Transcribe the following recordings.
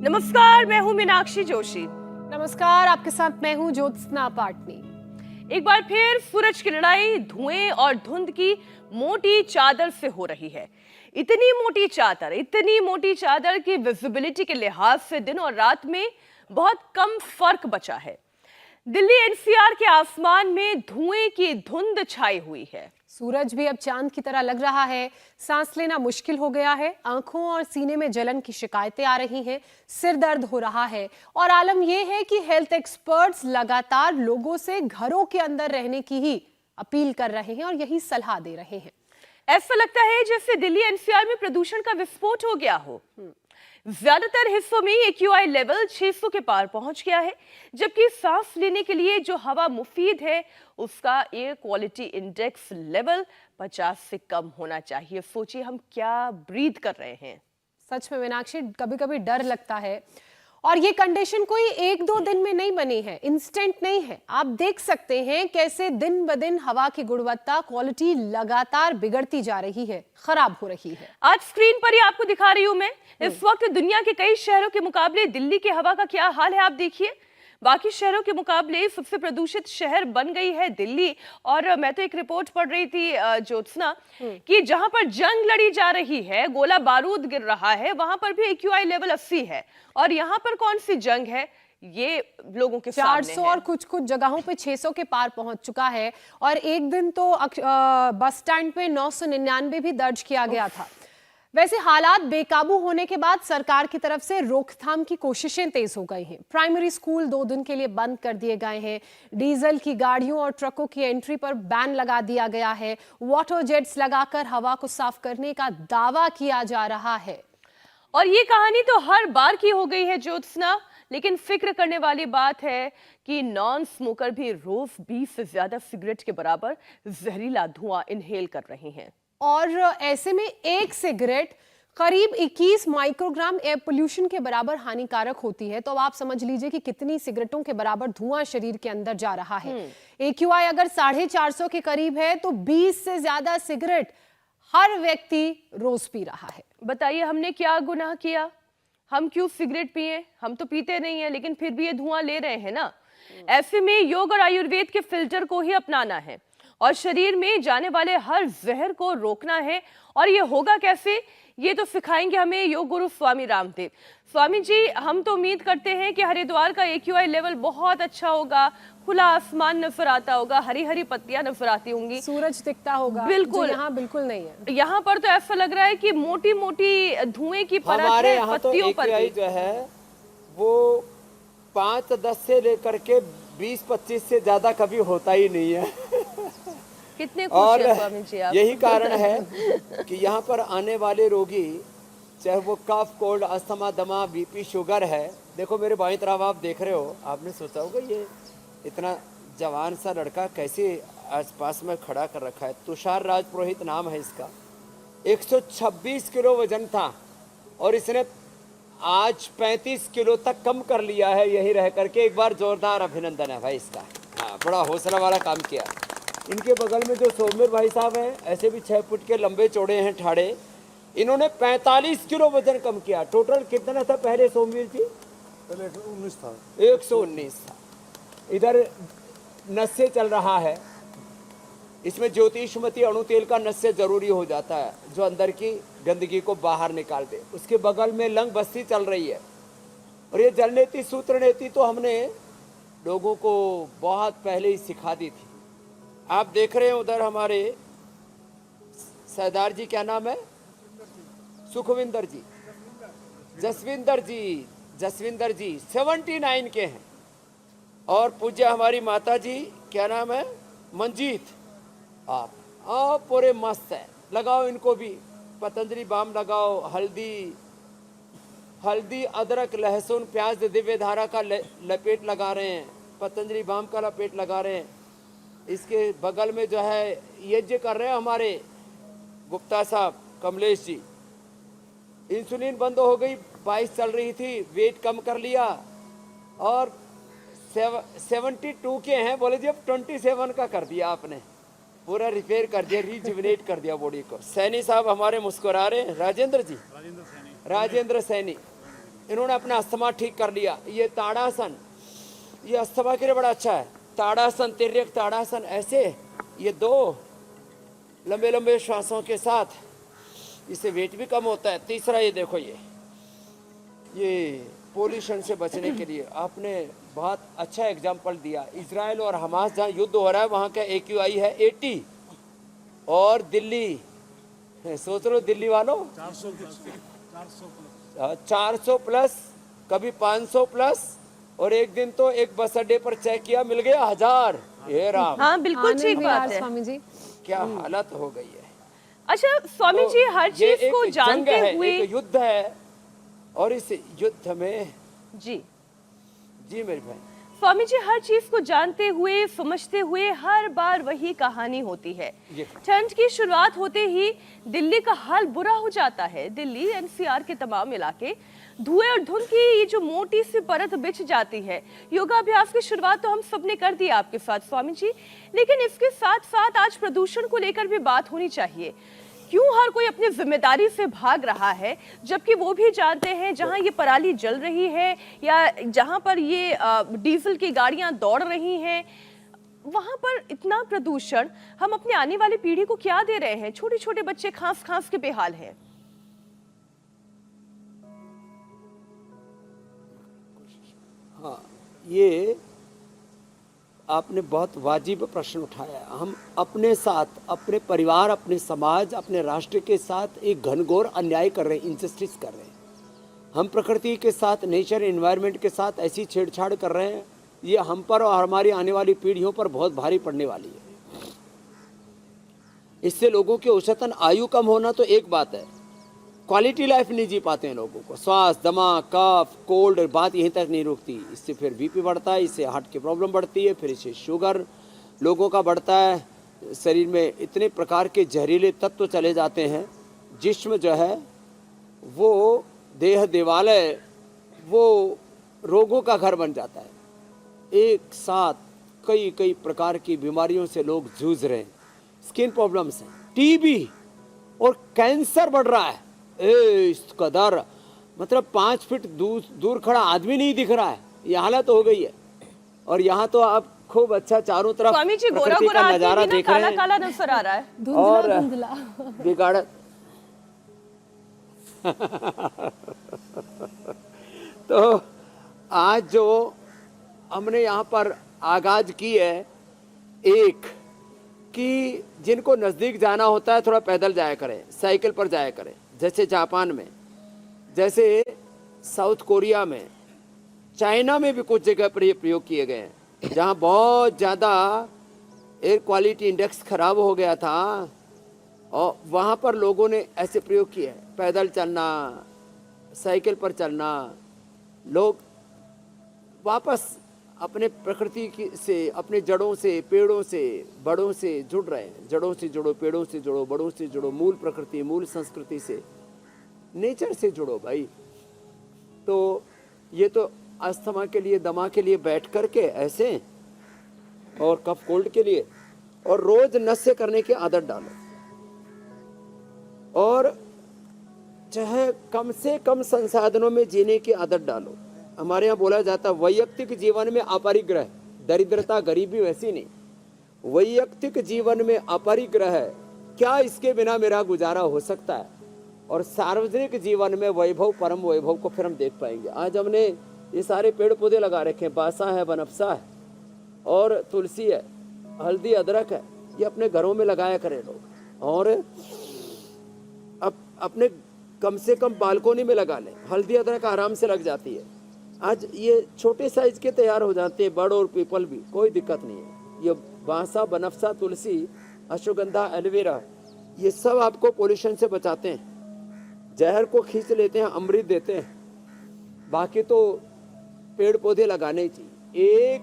नमस्कार, मैं हूं मीनाक्षी जोशी। नमस्कार, आपके साथ मैं हूं ज्योत्सना पाटनी। एक बार फिर सूरज की लड़ाई धुएं और धुंध की मोटी चादर से हो रही है। इतनी मोटी चादर की विजिबिलिटी के लिहाज से दिन और रात में बहुत कम फर्क बचा है। दिल्ली एनसीआर के आसमान में धुएं की धुंध छाई हुई है। सूरज भी अब चांद की तरह लग रहा है। सांस लेना मुश्किल हो गया है। आंखों और सीने में जलन की शिकायतें आ रही हैं। सिर दर्द हो रहा है और आलम यह है कि हेल्थ एक्सपर्ट्स लगातार लोगों से घरों के अंदर रहने की ही अपील कर रहे हैं और यही सलाह दे रहे हैं। ऐसा लगता है जैसे दिल्ली एनसीआर में प्रदूषण का विस्फोट हो गया हो। ज्यादातर हिस्सों में AQI लेवल 600 के पार पहुंच गया है, जबकि सांस लेने के लिए जो हवा मुफीद है उसका एयर क्वालिटी इंडेक्स लेवल 50 से कम होना चाहिए। सोचिए हम क्या ब्रीथ कर रहे हैं। सच में मीनाक्षी, कभी कभी डर लगता है। और ये कंडीशन कोई एक दो दिन में नहीं बनी है, इंस्टेंट नहीं है। आप देख सकते हैं कैसे दिन ब दिन हवा की गुणवत्ता, क्वालिटी लगातार बिगड़ती जा रही है, खराब हो रही है। आज स्क्रीन पर ही आपको दिखा रही हूं मैं। इस वक्त दुनिया के कई शहरों के मुकाबले दिल्ली की हवा का क्या हाल है आप देखिए। बाकी शहरों के मुकाबले सबसे प्रदूषित शहर बन गई है दिल्ली। और मैं तो एक रिपोर्ट पढ़ रही थी ज्योत्सना, कि जहां पर जंग लड़ी जा रही है, गोला बारूद गिर रहा है, वहां पर भी AQI लेवल 80 है। और यहाँ पर कौन सी जंग है, ये लोगों के सामने 400 है। और कुछ जगहों पे 600 के पार पहुंच चुका है। और एक दिन तो बस स्टैंड पे 999 भी दर्ज किया गया था। वैसे हालात बेकाबू होने के बाद सरकार की तरफ से रोकथाम की कोशिशें तेज हो गई हैं। प्राइमरी स्कूल 2 दिन के लिए बंद कर दिए गए हैं। डीजल की गाड़ियों और ट्रकों की एंट्री पर बैन लगा दिया गया है। वाटर जेट्स लगाकर हवा को साफ करने का दावा किया जा रहा है। और ये कहानी तो हर बार की हो गई है ज्योत्सना, लेकिन फिक्र करने वाली बात है कि नॉन स्मोकर भी रोज 20 से ज्यादा सिगरेट के बराबर जहरीला धुआं इनहेल कर रहे हैं। और ऐसे में एक सिगरेट करीब 21 माइक्रोग्राम एयर पोल्यूशन के बराबर हानिकारक होती है। तो अब आप समझ लीजिए कि कितनी सिगरेटों के बराबर धुआं शरीर के अंदर जा रहा है। AQI अगर 450 के करीब है तो 20 से ज्यादा सिगरेट हर व्यक्ति रोज पी रहा है। बताइए हमने क्या गुनाह किया? हम क्यों सिगरेट पिए? हम तो पीते नहीं है, लेकिन फिर भी ये धुआं ले रहे हैं ना। ऐसे में योग और आयुर्वेद के फिल्टर को ही अपनाना है और शरीर में जाने वाले हर जहर को रोकना है। और ये होगा कैसे, ये तो सिखाएंगे हमें योग गुरु स्वामी रामदेव। स्वामी जी, हम तो उम्मीद करते हैं कि हरिद्वार का AQI लेवल बहुत अच्छा होगा, खुला आसमान नजर आता होगा, हरी हरी पत्तियां नजर आती होंगी, सूरज दिखता होगा। बिल्कुल। यहाँ बिल्कुल नहीं है। यहाँ पर तो ऐसा लग रहा है कि मोटी मोटी धुएं की परत हमारे है यहाँ तो पत्तियों पर AQI भी। जो है वो 5-10 से लेकर के 20-25 से ज्यादा कभी होता ही नहीं है। कितने खुश और हैं स्वामी जी आप। यही कारण है कि यहाँ पर आने वाले रोगी, चाहे वो कफ, कोल्ड, अस्थमा, दमा, BP, शुगर है। देखो मेरे बाईं तरफ आप देख रहे हो, आपने सोचा होगा ये इतना जवान सा लड़का कैसे आसपास में खड़ा कर रखा है। तुषार राजपुरोहित नाम है इसका। 126 किलो वजन था और इसने आज 35 किलो तक कम कर लिया है यही रह करके। एक बार जोरदार अभिनंदन है भाई इसका। हाँ, बड़ा हौसला वाला काम किया। इनके बगल में जो सौम्य भाई साहब हैं, ऐसे भी 6 फुट के लंबे चौड़े हैं, ठाड़े। इन्होंने 45 किलो वजन कम किया। टोटल कितना था पहले सौम्य जी? पहले 119 था। 119 था। इधर नस्य चल रहा है, इसमें ज्योतिषमती अणु तेल का नस्य जरूरी हो जाता है जो अंदर की गंदगी को बाहर निकाल दे। उसके बगल में लंग बस्ती चल रही है। और ये जल नीति, सूत्र नीति तो हमने लोगों को बहुत पहले ही सिखा दी थी। आप देख रहे हैं उधर हमारे सरदार जी, क्या नाम है? सुखविंदर जी, जसविंदर जी 79 के हैं। और पूज्य हमारी माता जी, क्या नाम है? मंजीत। आप पूरे मस्त है। लगाओ इनको भी पतंजलि बाम लगाओ। हल्दी, अदरक, लहसुन, प्याज, दिव्य धारा का लपेट लगा रहे हैं। पतंजलि बाम का लपेट लगा रहे हैं। इसके बगल में जो है यज्ञ कर रहे हैं हमारे गुप्ता साहब, कमलेश जी। इंसुलिन बंद हो गई, 22 चल रही थी, वेट कम कर लिया और 72 के हैं। बोले जी अब 27 का कर दिया आपने, पूरा रिपेयर कर दिया, रिजुविनेट कर दिया बॉडी को। सैनी साहब हमारे मुस्कुरा रहे हैं। राजेंद्र सैनी, इन्होंने अपना अस्थमा ठीक कर लिया। ये ताड़ासन, ये अस्थमा के लिए बड़ा अच्छा है। ताड़ासन, तिर्यक ताड़ासन, ऐसे ये 2 लंबे लंबे श्वासों के साथ, इससे वेट भी कम होता है। तीसरा ये देखो, ये पोल्यूशन से बचने के लिए आपने बहुत अच्छा एग्जाम्पल दिया। इजराइल और हमास जहाँ युद्ध हो रहा है वहाँ का AQI है 80, और दिल्ली, सोच लो दिल्ली वालों 400 प्लस, कभी 500 प्लस, और एक दिन तो एक बस अड्डे पर चेक किया, मिल गया 1000। हे राम, हाँ बिल्कुल आनंद ठीक विहार बात है। स्वामी जी। क्या हालत हो गई है। अच्छा स्वामी तो जी, हर ये चीज को एक जंग जानते है, हुए, एक युद्ध है, और इस युद्ध में जी मेरे भाई, स्वामी जी, हर चीज को जानते हुए, समझते हुए हर बार वही कहानी होती है। ये ठंड की शुरुआत होते ही दिल्ली का हाल बुरा हो जाता है। दिल्ली NCR के तमाम इलाके धुएं और धुंध की ये जो मोटी सी परत बिछ जाती है। योगाभ्यास की शुरुआत तो हम सबने कर दी आपके साथ स्वामी जी, लेकिन इसके साथ साथ आज प्रदूषण को लेकर भी बात होनी चाहिए। क्यों हर कोई अपनी जिम्मेदारी से भाग रहा है, जबकि वो भी जानते हैं जहां ये पराली जल रही है या जहां पर ये डीजल की गाड़ियां दौड़ रही हैं, वहां पर इतना प्रदूषण हम अपने आने वाली पीढ़ी को क्या दे रहे हैं। छोटे छोटे बच्चे खांस खांस के बेहाल हैं। हाँ, ये आपने बहुत वाजिब प्रश्न उठाया। हम अपने साथ, अपने परिवार, अपने समाज, अपने राष्ट्र के साथ एक घनघोर अन्याय कर रहे हैं, इनजस्टिस कर रहे हैं। हम प्रकृति के साथ, नेचर एनवायरनमेंट के साथ ऐसी छेड़छाड़ कर रहे हैं, ये हम पर और हमारी आने वाली पीढ़ियों पर बहुत भारी पड़ने वाली है। इससे लोगों की औसतन आयु कम होना तो एक बात है, क्वालिटी लाइफ नहीं जी पाते हैं लोगों को। श्वास, दमा, कफ, कोल्ड, बात यहीं तक नहीं रुकती। इससे फिर बीपी बढ़ता है, इससे हार्ट की प्रॉब्लम बढ़ती है, फिर इससे शुगर लोगों का बढ़ता है। शरीर में इतने प्रकार के जहरीले तत्व चले जाते हैं, जिस्म जो है वो देह देवालय, वो रोगों का घर बन जाता है। एक साथ कई कई प्रकार की बीमारियों से लोग जूझ रहे हैं। स्किन प्रॉब्लम्स हैं, टीबी और कैंसर बढ़ रहा है। इस कदर, मतलब 5 फीट दूर खड़ा आदमी नहीं दिख रहा है, ये हालत हो गई है। और यहाँ तो आप खूब अच्छा चारों तरफ स्वामी जी, गोरा प्रकृति गोरा का आदमी नजारा भी ना देख रहे काला हैं काला नजर आ रहा है। और धुंधला बिगाड़ तो आज जो हमने यहाँ पर आगाज की है, एक कि जिनको नज़दीक जाना होता है थोड़ा पैदल जाया करें, साइकिल पर जाया करें। जैसे जापान में, जैसे साउथ कोरिया में, चाइना में भी कुछ जगह पर ये प्रयोग किए गए हैं, जहाँ बहुत ज़्यादा एयर क्वालिटी इंडेक्स खराब हो गया था, और वहाँ पर लोगों ने ऐसे प्रयोग किए हैं। पैदल चलना, साइकिल पर चलना, लोग वापस अपने प्रकृति से, अपने जड़ों से, पेड़ों से, बड़ों से जुड़ रहे हैं। जड़ों से जुड़ो, पेड़ों से जुड़ो, बड़ों से जुड़ो, मूल प्रकृति, मूल संस्कृति से, नेचर से जुड़ो भाई। तो ये तो अस्थमा के लिए, दमा के लिए बैठ करके ऐसे, और कफ कोल्ड के लिए, और रोज नस्य करने की आदत डालो, और चाहे कम से कम संसाधनों में जीने की आदत डालो। हमारे यहाँ बोला जाता है वैयक्तिक जीवन में अपरिग्रह, दरिद्रता गरीबी वैसी नहीं, वैयक्तिक जीवन में अपरिग्रह, क्या इसके बिना मेरा गुजारा हो सकता है, और सार्वजनिक जीवन में वैभव, परम वैभव को फिर हम देख पाएंगे। आज हमने ये सारे पेड़ पौधे लगा रखे हैं, बासा है, बनफसा है, और तुलसी है, हल्दी, अदरक है, ये अपने घरों में लगाया करें लोग, और अब अपने कम से कम बालकोनी में लगा लें। हल्दी अदरक आराम से लग जाती है। आज ये छोटे साइज के तैयार हो जाते हैं, बड़ और पीपल भी, कोई दिक्कत नहीं है। ये बांसा, बनफसा, तुलसी, अश्वगंधा, एलोवेरा, ये सब आपको पोल्यूशन से बचाते हैं, जहर को खींच लेते हैं, अमृत देते हैं। बाकी तो पेड़ पौधे लगाने चाहिए। एक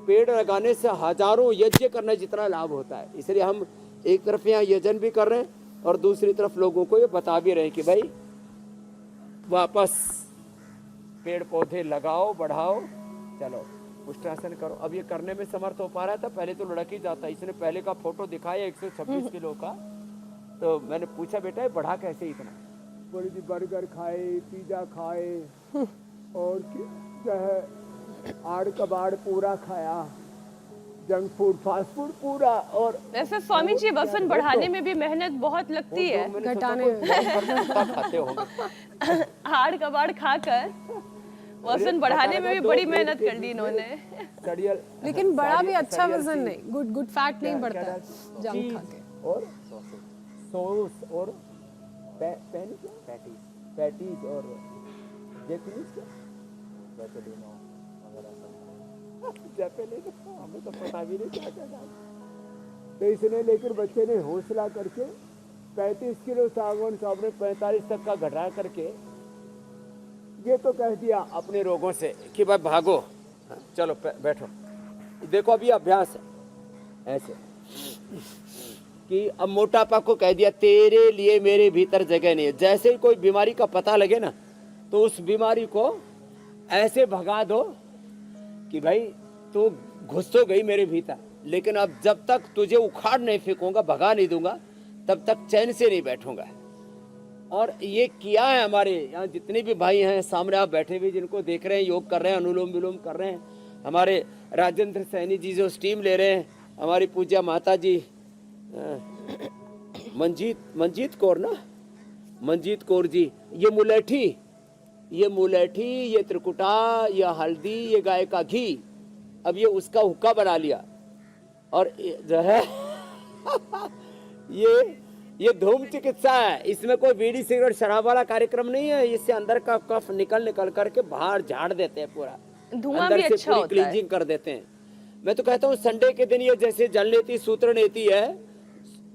पेड़ लगाने से हजारों यज्ञ करने जितना लाभ होता है। इसलिए हम एक तरफ यहाँ यजन भी कर रहे हैं, और दूसरी तरफ लोगों को ये बता भी रहे हैं कि भाई वापस पेड़ पौधे लगाओ, बढ़ाओ, चलो पुष्टासन करो। अब ये करने में समर्थ हो पा रहा था, पहले तो लड़क ही जाता। इसने पहले का फोटो दिखाया 126 किलो का, तो मैंने पूछा बेटा ये बढ़ा कैसे इतना, बोले जी बर्गर खाए, पिज्जा खाए और जो है आड़ कबाड़ पूरा खाया, जंक फूड, फास्ट फूद पूरा। और वैसे स्वामी जी वजन बढ़ाने में भी मेहनत बहुत लगती है, घटाने खाते होंगे। हाड़ कबाड़ खाकर वजन बढ़ाने में भी बड़ी मेहनत कर ली इन्होंने। सड़ियल, लेकिन बड़ा भी अच्छा सड़ियल वजन सी- नहीं, गुड फैट नहीं बढ़ता है जंक चीज खा के। और सॉस और पैटीज और जैपनीज क्या जापानीज, हमें तो पता भी नहीं क्या क्या। तो इसने लेकर बच्चे ने हौसला करके 35 किलो सागवान साहब ने 45 तक का घटा करके ये तो कह दिया अपने रोगों से कि भाई भागो, चलो बैठो। देखो अभी अभ्यास है ऐसे कि अब मोटापा को कह दिया तेरे लिए मेरे भीतर जगह नहीं है। जैसे ही कोई बीमारी का पता लगे ना तो उस बीमारी को ऐसे भगा दो कि भाई तू घुस तो गई मेरे भीतर, लेकिन अब जब तक तुझे उखाड़ नहीं फेंकूंगा, भगा नहीं दूंगा, तब तक चैन से नहीं बैठूंगा। और ये किया है हमारे यहाँ जितने भी भाई हैं सामने आप बैठे हुए जिनको देख रहे हैं, योग कर रहे हैं, अनुलोम विलोम कर रहे हैं, हमारे राजेंद्र सैनी जी जो स्टीम ले रहे हैं, हमारी पूज्या माता जी मंजीत कौर ना, मंजीत कौर जी, ये मुलेठी, ये त्रिकुटा, ये हल्दी, ये गाय का घी, अब ये उसका हुक्का बना लिया। और जो है ये धूम चिकित्सा है, इसमें कोई बीड़ी सिगरेट शराब वाला कार्यक्रम नहीं है। इससे अंदर का कफ निकल करके बाहर झाड़ देते हैं, पूरा धुआं अंदर भी से अच्छा पूरी होता है। क्लींजिंग कर देते हैं। मैं तो कहता हूँ संडे के दिन ये जैसे जल नेति सूत्र नेति है,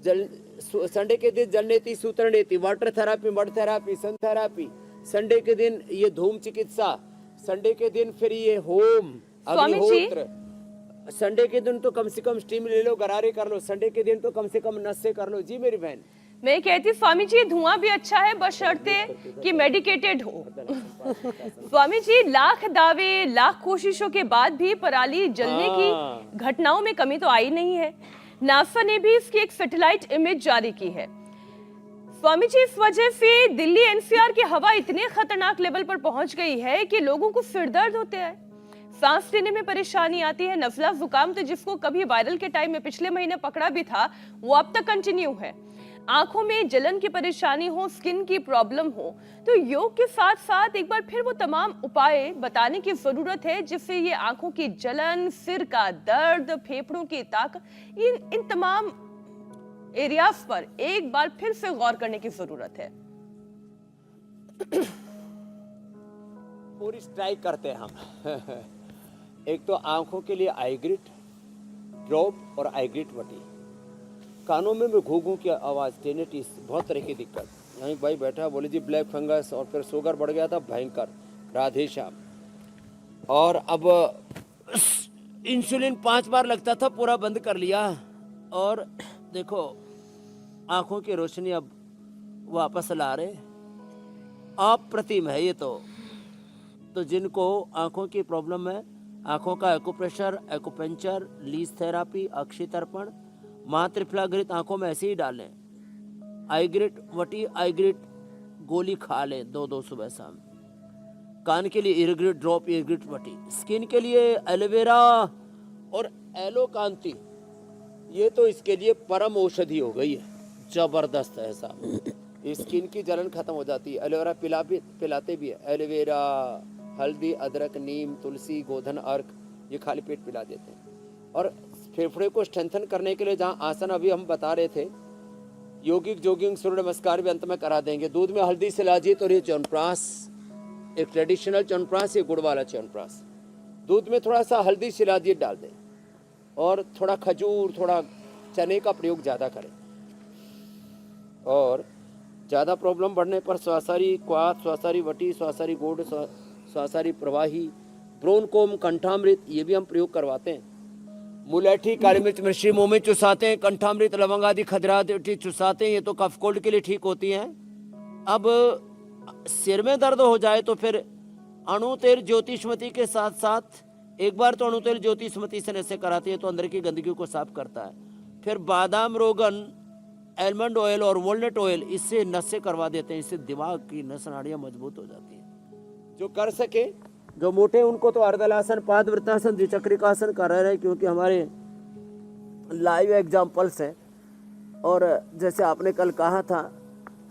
संडे के दिन जल नेति सूत्र नेति, वाटर थेरापी, मड थेरापी, सन थेरापी, संडे के दिन ये धूम चिकित्सा, संडे के दिन फिर ये होम स्वामी जी। अग्निहोत्र, संडे के दिन तो कम से कम स्टीम ले लो, गरारे कर लो, संडे के दिन तो कम से कम नशे कर लो। जी मेरी बहन, मैं कहती स्वामी जी धुआं भी अच्छा है बशर्ते कि मेडिकेटेड हो। स्वामी जी लाख दावे, लाख कोशिशों के बाद भी पराली जलने की घटनाओं में कमी तो आई नहीं है। नासा ने भी इसकी एक सैटेलाइट इमेज जारी की है। स्वामी जी इस वजह से दिल्ली एनसीआर की हवा इतने खतरनाक लेवल पर पहुंच गई है कि लोगों को सिरदर्द होते हैं, सांस लेने में परेशानी आती है, नजला जुकाम तो जिसको कभी वायरल के टाइम में पिछले महीने पकड़ा भी था वो अब तक कंटिन्यू है। आंखों में जलन की परेशानी हो, स्किन की प्रॉब्लम हो, तो योग के साथ साथ एक बार फिर वो तमाम उपाय बताने की जरूरत है जिससे ये आंखों की जलन, सिर का दर्द, फेफड़ों की ताकत, इन तमाम एरियाज पर एक बार फिर से गौर करने की जरूरत है। पूरी स्ट्राइक करते हैं हम। एक तो आंखों के लिए आईग्रिट ड्रॉप और आईग्रिट वटी, कानों में घूघू की आवाज़, टेनिटिस, बहुत तरह की दिक्कत। यहाँ एक भाई बैठा बोले जी ब्लैक फंगस और फिर शुगर बढ़ गया था भयंकर, राधे श्याम। और अब इंसुलिन 5 बार लगता था, पूरा बंद कर लिया। और देखो आंखों की रोशनी अब वापस ला रहे, अप्रतिम है ये तो जिनको आंखों की प्रॉब्लम है, आंखों का एक्यूप्रेशर, एक्यूपेंचर, लीज थेरापी, अक्षितर्पण, महात्रिफलाग्रित आंखों में ऐसे ही डालें, आईग्रिट वटी, आईग्रिट गोली खा लें 2-2 सुबह शाम। कान के लिए इरग्रिट ड्रॉप, इरग्रिट वटी। स्किन के लिए एलोवेरा और एलोकांति, ये तो इसके लिए परम औषधि हो गई है, जबरदस्त है साहब। स्किन की जलन खत्म हो जाती है। एलोवेरा पिलाते भी है, एलोवेरा, हल्दी, अदरक, नीम, तुलसी, गोधन, अर्क, ये खाली पेट पिला देते हैं। और फेफड़े को स्ट्रेंथन करने के लिए जहाँ आसन अभी हम बता रहे थे, योगिक जोगिंग, सूर्य नमस्कार भी अंत में करा देंगे। दूध में हल्दी शिलाजीत और ये च्यवनप्राश, एक ट्रेडिशनल च्यवनप्राश, ये गुड़ वाला च्यवनप्राश। दूध में थोड़ा सा हल्दी शिलाजीत डाल दें और थोड़ा खजूर, थोड़ा चने का प्रयोग ज़्यादा करें। और ज़्यादा प्रॉब्लम बढ़ने पर स्वासारी क्वाथ, स्वासारी वटी, स्वासारी गोड़, स्वासारी प्रवाही, ब्रोनकोम, कंठामृत, ये भी हम प्रयोग करवाते हैं। मुलेठी, काली मिर्च, मिर्ची मुंह में चुसाते हैं, कंठामृत, लवंग आदि खदराती चुसाते हैं, ये तो कफ कोल्ड के लिए ठीक होती हैं। अब सिर में दर्द हो जाए तो फिर अणुतेल ज्योतिषमती के साथ साथ एक बार तो अणुतेल ज्योतिषमती से ऐसे कराते हैं तो अंदर की गंदगी को साफ करता है। फिर बादाम रोगन आलमंड ऑयल और वॉलनट ऑयल, इससे नसें करवा देते हैं, इससे दिमाग की नस नाड़ियाँ मजबूत हो जाती हैं। जो कर सके, जो मोटे हैं, उनको तो अर्धलासन, पादवृत्तासन, द्विचक्रिकासन कर रहे हैं, क्योंकि हमारे लाइव एग्जाम्पल्स हैं। और जैसे आपने कल कहा था,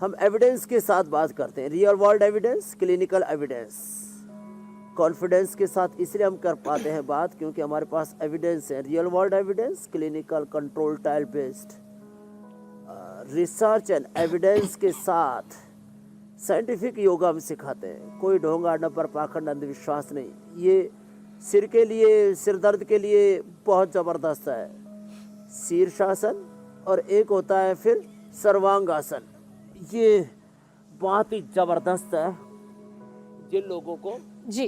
हम एविडेंस के साथ बात करते हैं, real world evidence, clinical evidence. Confidence के साथ इसलिए हम कर पाते हैं बात, क्योंकि हमारे पास एविडेंस है, real world evidence, clinical, control trial based, research and evidence के साथ साइंटिफिक योगा हम सिखाते हैं। कोई ढोंगा, डंपर, पाखंड, अंधविश्वास नहीं। ये सिर के लिए, सिर दर्द के लिए बहुत ज़बरदस्त है शीर्षासन, और एक होता है फिर सर्वांगासन। ये बहुत ही ज़बरदस्त है जिन लोगों को। जी,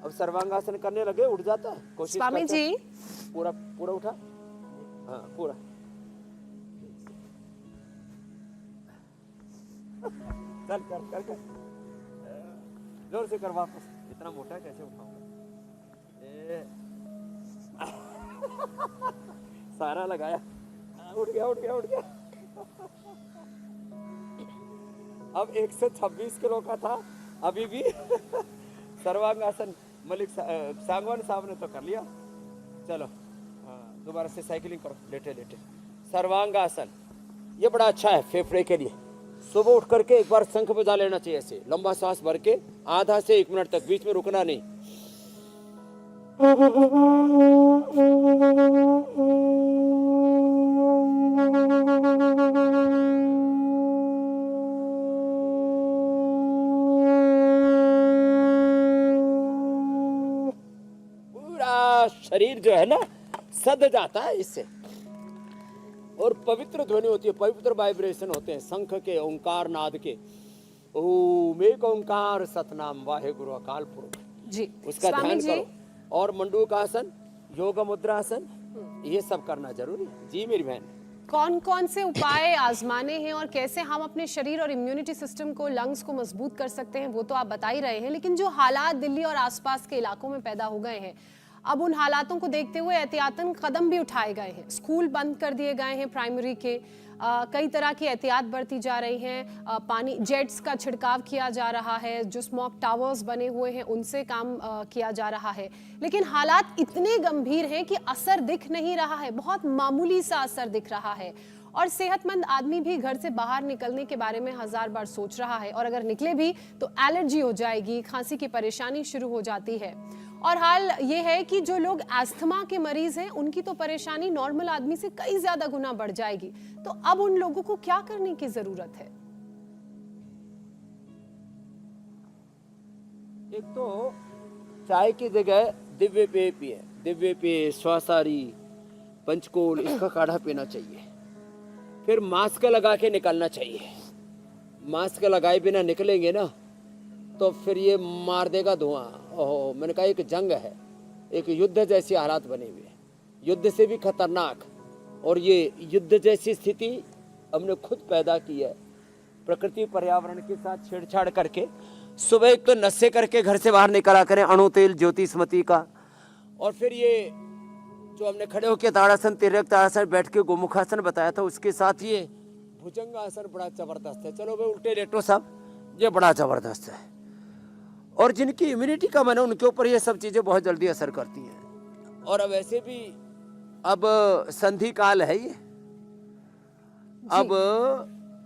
अब सर्वांगासन करने लगे, उठ जाता है। कोशिश स्वामी करते हैं। जी, पूरा पूरा उठा, हाँ पूरा। चल कर कर कर, जोर से कर वापस। इतना मोटा कैसे उठाऊंगा? सारा लगाया, उठ गया उठ गया उठ गया। अब 126 किलो का था, अभी भी सर्वांगासन मलिक सांगवान साहब ने तो कर लिया। चलो दोबारा से साइकिलिंग करो, लेटे लेटे। सर्वांगासन ये बड़ा अच्छा है फेफड़े के लिए। सुबह उठ करके एक बार शंख बजा लेना चाहिए, ऐसे लंबा सांस भर के, आधा से 1 मिनट तक, बीच में रुकना नहीं। पूरा शरीर जो है ना सद जाता है इससे, और पवित्र ध्वनि होती है, पवित्र वाइब्रेशन होते हैं शंख के, ओंकार नाद के। ओम एक ओंकार सतनाम वाहेगुरु अकाल पुरख, जी, उसका स्वामी ध्यान जी, करो। और मंडूकासन, योग मुद्रासन, ये सब करना जरूरी है। जी मेरी बहन, कौन कौन से उपाय आजमाने हैं और कैसे हम अपने शरीर और इम्यूनिटी सिस्टम को, लंग्स को मजबूत कर सकते हैं, वो तो आप बता ही रहे हैं। लेकिन जो हालात दिल्ली और आसपास के इलाकों में पैदा हो गए हैं, अब उन हालातों को देखते हुए एहतियातन कदम भी उठाए गए हैं। स्कूल बंद कर दिए गए हैं प्राइमरी के, कई तरह की एहतियात बरती जा रही हैं। पानी जेट्स का छिड़काव किया जा रहा है, जो स्मोक टावर्स बने हुए हैं उनसे काम किया जा रहा है। लेकिन हालात इतने गंभीर हैं कि असर दिख नहीं रहा है, बहुत मामूली सा असर दिख रहा है। और सेहतमंद आदमी भी घर से बाहर निकलने के बारे में 1000 बार सोच रहा है, और अगर निकले भी तो एलर्जी हो जाएगी, खांसी की परेशानी शुरू हो जाती है। और हाल ये है कि जो लोग अस्थमा के मरीज हैं, उनकी तो परेशानी नॉर्मल आदमी से कई ज्यादा गुना बढ़ जाएगी। तो अब उन लोगों को क्या करने की जरूरत है? एक तो चाय की जगह दिव्य पेय पिए, दिव्य पेय, स्वासारी, पंचकोल, इसका काढ़ा पीना चाहिए। फिर मास्क लगा के निकलना चाहिए। मास्क लगाए बिना निकलेंगे ना तो फिर ये मार देगा धुआं। ओहो, मैंने कहा एक जंग है, एक युद्ध जैसी हालात बने हुए हैं, युद्ध से भी खतरनाक। और ये युद्ध जैसी स्थिति हमने खुद पैदा की है, प्रकृति पर्यावरण के साथ छेड़छाड़ करके। सुबह एक तो नशे करके घर से बाहर निकला करें, अणु तेल, ज्योतिषमती का। और फिर ये जो हमने खड़े होकर ताड़ासन, तिर्यक ताड़ासन, बैठ के गोमुखासन बताया था, उसके साथ ये भुजंगासन बड़ा जबरदस्त है। चलो भाई उल्टे लेटो साहब, ये बड़ा जबरदस्त है। और जिनकी इम्यूनिटी कम है ना, उनके ऊपर ये सब चीजें बहुत जल्दी असर करती हैं। और अब ऐसे भी अब संधि काल है ये, अब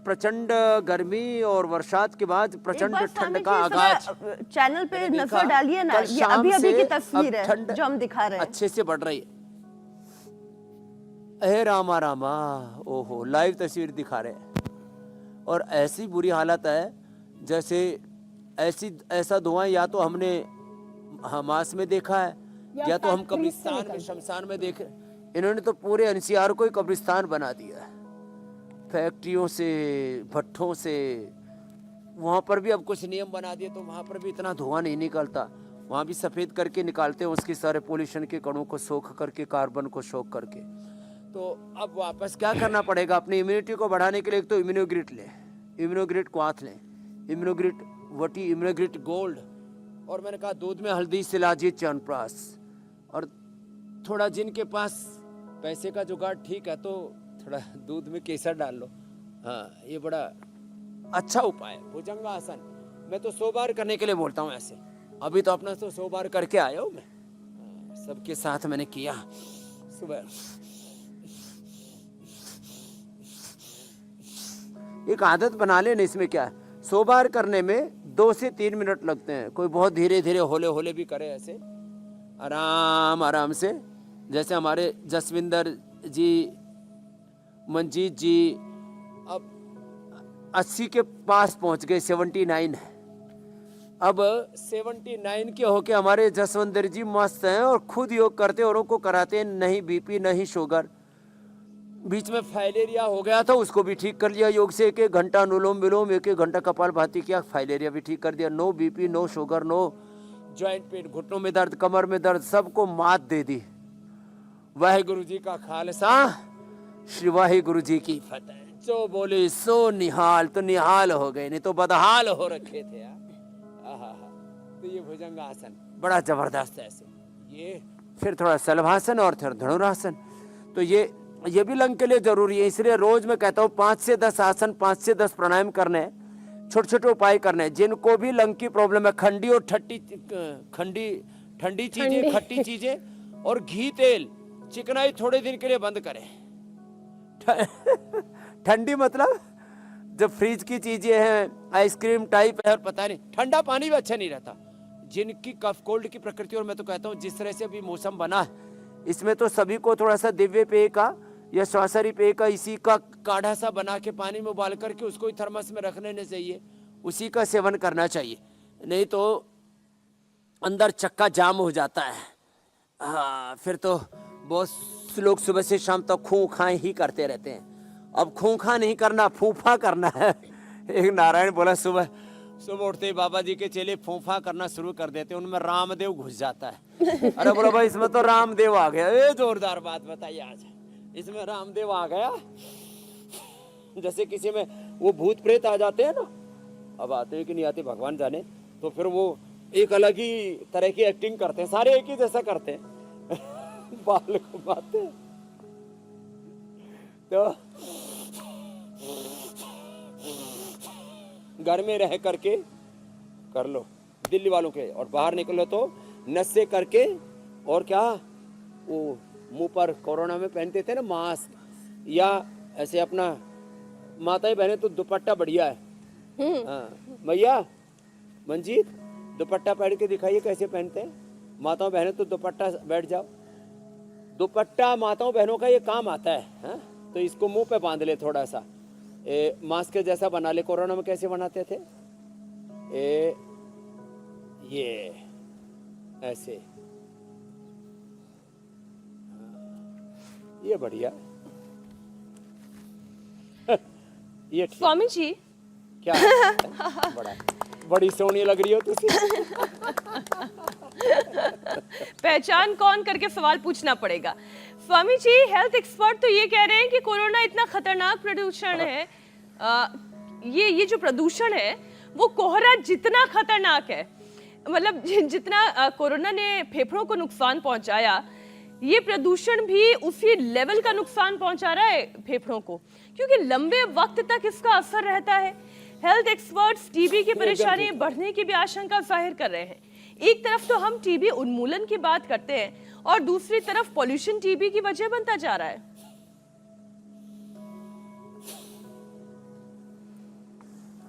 प्रचंड गर्मी और बरसात के बाद प्रचंड ठंड का आगाज। चैनल पे नजर डालिए ना, ये अभी अभी की तस्वीर है जो हम दिखा रहे हैं, अच्छे से बढ़ रही है। हे रामा रामा, ओहो, लाइव तस्वीर दिखा रहे हैं। और ऐसी बुरी हालत है जैसे ऐसा धुआं या तो हमने हमास में देखा है, या तो हम कब्रिस्तान में, शमशान में देखे। इन्होंने तो पूरे एनसीआर को ही कब्रिस्तान बना दिया है, फैक्ट्रियों से, भट्ठों से। वहाँ पर भी अब कुछ नियम बना दिए, तो वहाँ पर भी इतना धुआं नहीं निकलता। वहाँ भी सफ़ेद करके निकालते हैं उसके सारे पोल्यूशन के कणों को सोख करके, कार्बन को सोख करके। तो अब वापस क्या करना पड़ेगा, अपनी इम्यूनिटी को बढ़ाने के लिए एक तो इम्यूनोग्रिट लें, इम्यूनोग्रिट क्वाथ लें, इम्यूनोग्रिट वटी, इम्यूनोग्रिट गोल्ड। और मैंने कहा दूध में हल्दी, शिलाजीत, च्यवनप्राश। और थोड़ा जिनके पास पैसे का जुगाड़ ठीक है तो थोड़ा दूध में केसर डाल लो, हाँ, ये बड़ा अच्छा उपाय है भुजंगासन। मैं तो 100 बार करने के लिए बोलता हूँ ऐसे। अभी तो अपना तो 100 बार करके आया हूँ मैं। सबके साथ मैंने किया सुबह। एक आदत बना लेना, इसमें क्या है, 100 बार करने में 2 से 3 मिनट लगते हैं। कोई बहुत धीरे धीरे होले होले भी करे, ऐसे आराम आराम से। जैसे हमारे जसविंदर जी, मंजीत जी अब 80 के पास पहुंच गए, 79 है। अब 79 के होके हमारे जसविंदर जी मस्त हैं और खुद योग करते औरों को कराते हैं। नहीं बीपी नहीं शुगर। बीच में फाइलेरिया हो गया था, उसको भी ठीक कर लिया योग से। 1-1 घंटा अनुलोम विलोम, 1-1 घंटा कपालभाति किया, फाइलेरिया भी ठीक कर दिया। No BP no sugar no joint pain, घुटनों में दर्द कमर में दर्द, सबको मात दे दी। वाहिगुरु जी का खालसा, श्री वाहिगुरु जी की फतेह। जो बोले सो निहाल, तो निहाल हो गए, नहीं तो बदहाल हो रखे थे यार। तो ये भुजंगासन बड़ा जबरदस्त है ऐसे। ये फिर थोड़ा सलभासन और फिर धनुरासन। तो ये भी लंग के लिए जरूरी है। इसलिए रोज मैं कहता हूँ 5 से 10 आसन, 5 से 10 प्राणायाम करने हैं, छोटे छोटे उपाय करने हैं। जिनको भी लंग की प्रॉब्लम है, ठंडी और ठंडी चीजें, खट्टी चीजें और घी तेल चिकनाई थोड़े दिन के लिए बंद करें। ठंडी मतलब जब फ्रिज की चीजें हैं, आइसक्रीम टाइप है, और पता नहीं, ठंडा पानी भी अच्छा नहीं रहता। जिनकी कफ कोल्ड की प्रकृति, और मैं तो कहता हूँ जिस तरह से अभी मौसम बना है, इसमें तो सभी को थोड़ा सा दिव्य पेय का या श्वासरी पेय का, इसी का काढ़ा सा बना के पानी में उबाल करके उसको ही थर्मस में रख लेना चाहिए, उसी का सेवन करना चाहिए। नहीं तो अंदर चक्का जाम हो जाता है। हाँ, फिर तो बहुत लोग सुबह से शाम तक खूं खाएं ही करते रहते हैं। अब खूं खा नहीं करना, फूफा करना है। एक नारायण बोला, सुबह सुबह उठते ही बाबा जी के चेले फूफा करना शुरू कर देते, उनमें रामदेव घुस जाता है। अरे बोला भाई, इसमें तो रामदेव आ गया। ये जोरदार बात बताइए आज, इसमें रामदेव आ गया। जैसे किसी में वो भूत प्रेत आ जाते हैं ना, अब आते हैं कि नहीं आते भगवान जाने, तो फिर वो एक अलग ही तरह की एक्टिंग करते हैं, सारे एक ही जैसा करते हैं। बाल घुमाते हैं। तो घर में रह करके कर लो दिल्ली वालों के, और बाहर निकलो तो नशे करके, और क्या वो मुंह पर कोरोना में पहनते थे ना मास्क, या ऐसे अपना माताएं बहने तो दुपट्टा बढ़िया है। हाँ भैया, मंजीत दुपट्टा पहन के दिखाइए कैसे पहनते हैं। माताओं बहनें तो दुपट्टा, बैठ जाओ। दुपट्टा माताओं बहनों का ये काम आता है, हाँ? तो इसको मुंह पे बांध ले, थोड़ा सा मास्क जैसा बना ले। कोरोना में कैसे बनाते थे, ये ऐसे, ये बढ़िया। ये ठीक। स्वामी जी क्या बड़ी सोनी लग रही हो तुसी। पहचान कौन करके सवाल पूछना पड़ेगा। स्वामी जी, हेल्थ एक्सपर्ट तो ये कह रहे हैं कि कोरोना इतना खतरनाक प्रदूषण है, ये जो प्रदूषण है वो कोहरा जितना खतरनाक है, मतलब जितना कोरोना ने फेफड़ों को नुकसान पहुंचाया, ये प्रदूषण भी उसी लेवल का नुकसान पहुंचा रहा है फेफड़ों को, क्योंकि लंबे वक्त तक इसका असर रहता है। हेल्थ एक्सपर्ट्स टीबी की परेशानी बढ़ने की भी आशंका जाहिर कर रहे हैं। एक तरफ तो हम टीबी उन्मूलन की बात करते हैं और दूसरी तरफ पॉल्यूशन टीबी की वजह बनता जा रहा है।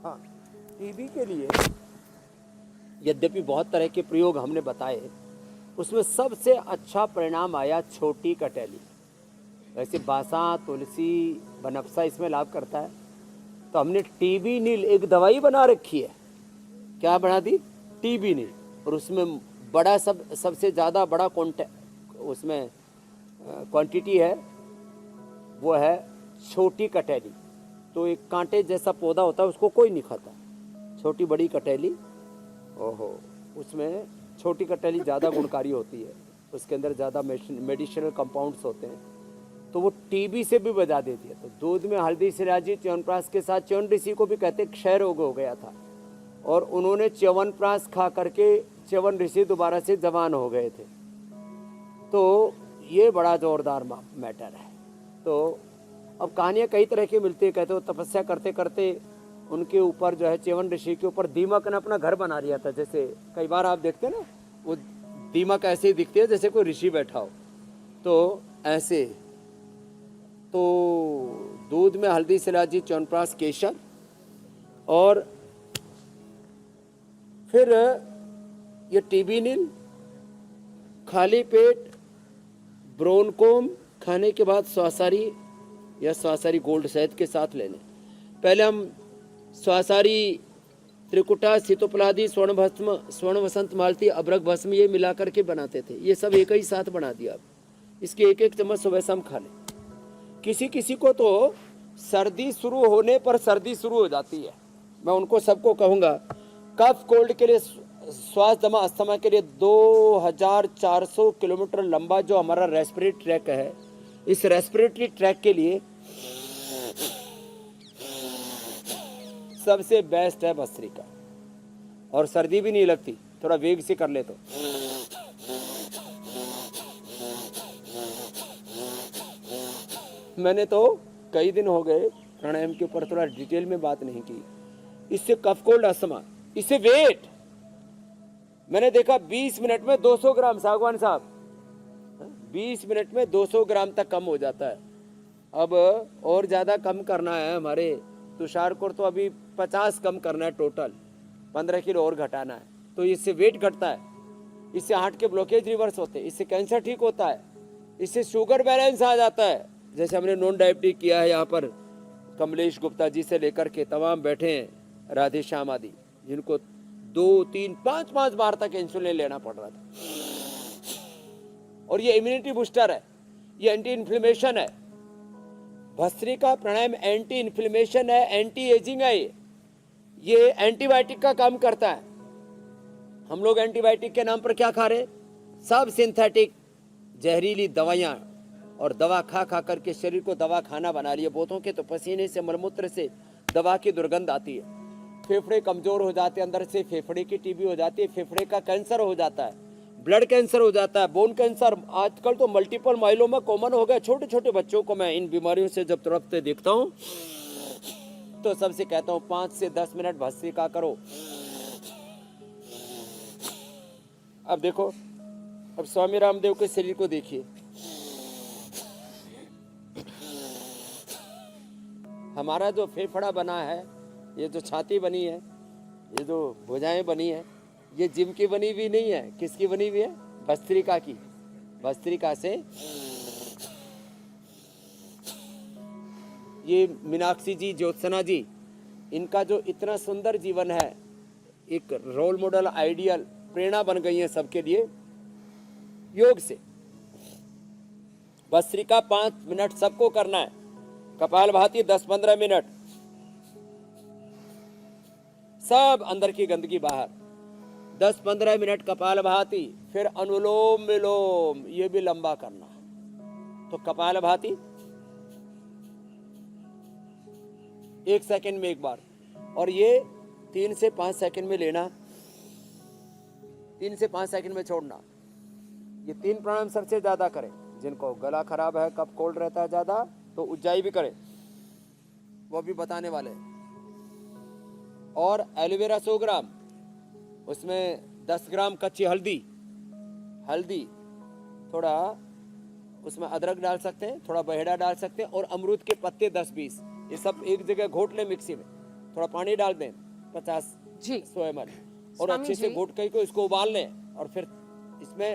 हाँ, टीबी के लिए यद्यपि बहुत तरह के प्रयोग हमने बताए, उसमें सबसे अच्छा परिणाम आया छोटी कटेली। वैसे बासा, तुलसी, बनफसा इसमें लाभ करता है, तो हमने टीबी नील एक दवाई बना रखी है। क्या बना दी? टीबी नील। और उसमें बड़ा सबसे ज़्यादा बड़ा उसमें क्वांटिटी है, वो है छोटी कटेली। तो एक कांटे जैसा पौधा होता है, उसको कोई नहीं खाता। छोटी बड़ी कटेली, ओहो, उसमें छोटी कटेली ज़्यादा गुणकारी होती है, उसके अंदर ज़्यादा मेडिसिनल कंपाउंड्स होते हैं, तो वो टीबी से भी बचा देती है। तो दूध में हल्दी शिराजी च्यवनप्राश के साथ, च्यवन ऋषि को भी कहते क्षय रोग हो गया था, और उन्होंने च्यवनप्राश खा करके च्यवन ऋषि दोबारा से जवान हो गए थे। तो ये बड़ा जोरदार मैटर है। तो अब कहानियाँ कई तरह की मिलती है। कहते हो तपस्या करते करते उनके ऊपर जो है च्यवन ऋषि के ऊपर दीमक ने अपना घर बना लिया था। जैसे कई बार आप देखते हैं ना, वो दीमक ऐसे ही दिखती है जैसे कोई ऋषि बैठा हो, तो ऐसे। तो दूध में हल्दी, शिलाजी, च्यवनप्राश, केसर, और फिर ये टीबी नील, खाली पेट ब्रोनकोम खाने के बाद स्वासारी या स्वासारी गोल्ड शहद के साथ लेने। पहले हम स्वासारी, त्रिकुटा, सीतोपलादी, स्वर्ण भस्म, स्वर्ण वसंत मालती, अभ्रक भस्म ये मिला करके बनाते थे। ये सब एक ही साथ बना दिया। अब इसके एक एक चम्मच सुबह शाम खा लें। किसी किसी को तो सर्दी शुरू होने पर सर्दी शुरू हो जाती है। मैं उनको सबको कहूँगा, कफ कोल्ड के लिए, श्वास दमा अस्थमा के लिए 2400 किलोमीटर लंबा जो हमारा रेस्पिरेटरी ट्रैक है, इस रेस्पिरेटरी ट्रैक के लिए सबसे बेस्ट है भस्त्रिका, और सर्दी भी नहीं लगती। थोड़ा वेग से कर ले तो। मैंने तो कई दिन हो गए प्राणायाम के ऊपर थोड़ा डिटेल में बात नहीं की। इससे कफ कोल्ड अस्थमा, इससे वेट मैंने देखा 20 मिनट में 200 ग्राम, सागवान साहब 20 मिनट में 200 ग्राम तक कम हो जाता है। अब और ज़्यादा कम करना है हमारे तुषार को, तो अभी 50 कम करना है, टोटल 15 किलो और घटाना है। तो इससे वेट घटता है, इससे हार्ट के ब्लॉकेज रिवर्स होते हैं, इससे कैंसर ठीक होता है, इससे शुगर बैलेंस आ जाता है। जैसे हमने नॉन डायबिटिक किया है, यहाँ पर कमलेश गुप्ता जी से लेकर के तमाम बैठे हैं, राधे श्याम आदि, जिनको 2, 3, 5 बार तक इंसुलिन लेना पड़ रहा था। और ये इम्यूनिटी बूस्टर है, ये एंटी इन्फ्लेमेशन है। भस्त्रिका प्राणायाम एंटी इन्फ्लेमेशन है, एंटी एजिंग है। ये एंटीबायोटिक का काम करता है। हम लोग एंटीबायोटिक के नाम पर क्या खा रहे हैं? सब सिंथेटिक जहरीली दवाइयाँ, और दवा खा खा करके शरीर को दवा खाना बना लिया। बोतों के तो पसीने से, मलमूत्र से दवा की दुर्गंध आती है। फेफड़े कमजोर हो जाते हैं, अंदर से फेफड़े की टीबी हो जाती है, फेफड़े का कैंसर हो जाता है, ब्लड कैंसर हो जाता है, बोन कैंसर। आजकल तो मल्टीपल माइलोमा कॉमन हो गया। छोटे छोटे बच्चों को मैं इन बीमारियों से जब तड़पते देखता हूँ तो सबसे कहता हूँ 5 से 10 मिनट भस्त्रिका करो। अब देखो, अब स्वामी रामदेव के शरीर को देखिए। हमारा जो फेफड़ा बना है, ये जो छाती बनी है, ये जो भुजाएं बनी है, ये जिम की बनी हुई नहीं है। किसकी बनी हुई है? भस्त्रिका की। भस्त्रिका से ये मीनाक्षी जी, ज्योत्सना जी, इनका जो इतना सुंदर जीवन है, एक रोल मॉडल, आइडियल, प्रेरणा बन गई है सबके लिए योग से। भस्त्रिका 5 मिनट सबको करना है। कपालभाति 10-15 मिनट, सब अंदर की गंदगी बाहर। 10-15 मिनट कपालभाति, फिर अनुलोम विलोम, ये भी लंबा करना। तो कपालभाति 1 सेकंड में एक बार, और ये 3 से 5 सेकंड में लेना, 3 से 5 सेकंड में छोड़ना। ये 3 प्राणायाम सबसे ज्यादा करें। जिनको गला खराब है, कफ कोल्ड रहता है ज्यादा, तो उज्जाई भी करें, वो भी बताने वाले हैं। और एलोवेरा 100 ग्राम, उसमें 10 ग्राम कच्ची हल्दी, थोड़ा उसमें अदरक डाल सकते हैं, थोड़ा बहेड़ा डाल सकते हैं, और अमरूद के पत्ते 10-20, ये सब एक जगह घोट लें मिक्सी में। थोड़ा पानी डाल दें 50-100 ml, और अच्छे से घोट के इसको उबाल लें, और फिर इसमें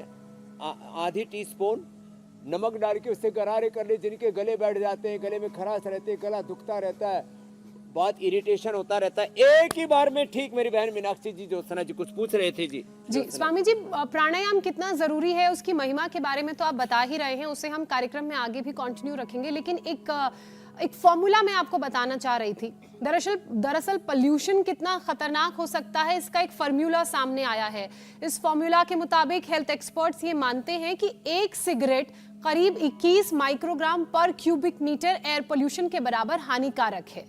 आधी टीस्पून नमक डाल के उससे गरारे कर ले। जिनके गले बैठ जाते हैं, गले में खराश रहते हैं, गला दुखता रहता है, बहुत इरिटेशन होता रहता है, एक ही बार में ठीक। मेरी बहन मीनाक्षी जी, ज्योत्सना जी कुछ पूछ रहे थे जी। स्वामी जी, प्राणायाम कितना जरूरी है, उसकी महिमा के बारे में तो आप बता ही रहे हैं, उसे हम कार्यक्रम में आगे भी कंटिन्यू रखेंगे, लेकिन एक फॉर्मूला मैं आपको बताना चाह रही थी। दरअसल पोल्यूशन कितना खतरनाक हो सकता है, इसका एक फॉर्मूला सामने आया है। इस फॉर्मूला के मुताबिक हेल्थ एक्सपर्ट्स ये मानते हैं कि एक सिगरेट करीब 21 माइक्रोग्राम पर क्यूबिक मीटर एयर पोल्यूशन के बराबर हानिकारक है।